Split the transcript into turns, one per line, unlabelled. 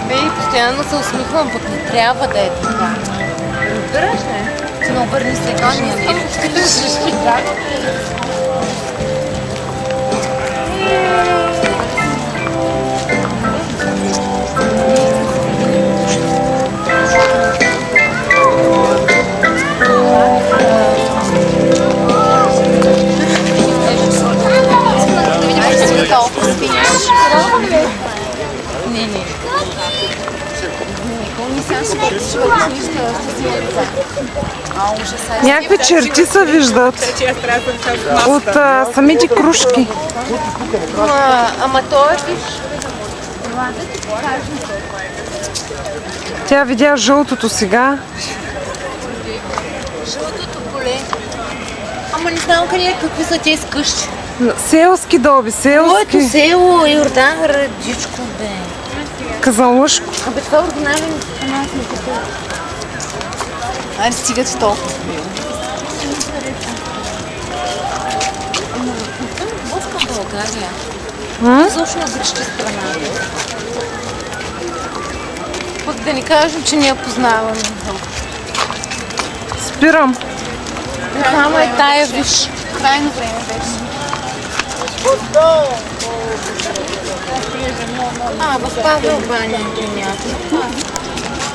Бе, и постоянно се усмихвам, пък не трябва да е така.
Разбираш ли?
Ти не обърни сега, не ще кажеш.
Някакви черти се виждат от самите крушки.
Ама той е виж.
Тя видя жълтото сега.
Жълтото поле. Ама не знам къде, какви са тези къщи.
Селски доби, селски.
Моето село Йордан Радичко, бе.
Казалъшко.
Абе, това е оригинален канал ми като. Айде, стигат с толкова. Боска България. Изобщо на гръщи страна. Пък да ни кажем, че не я познаваме.
Спирам.
Само е тая, виж.
Крайно време беше.
В Павел баня е някакво.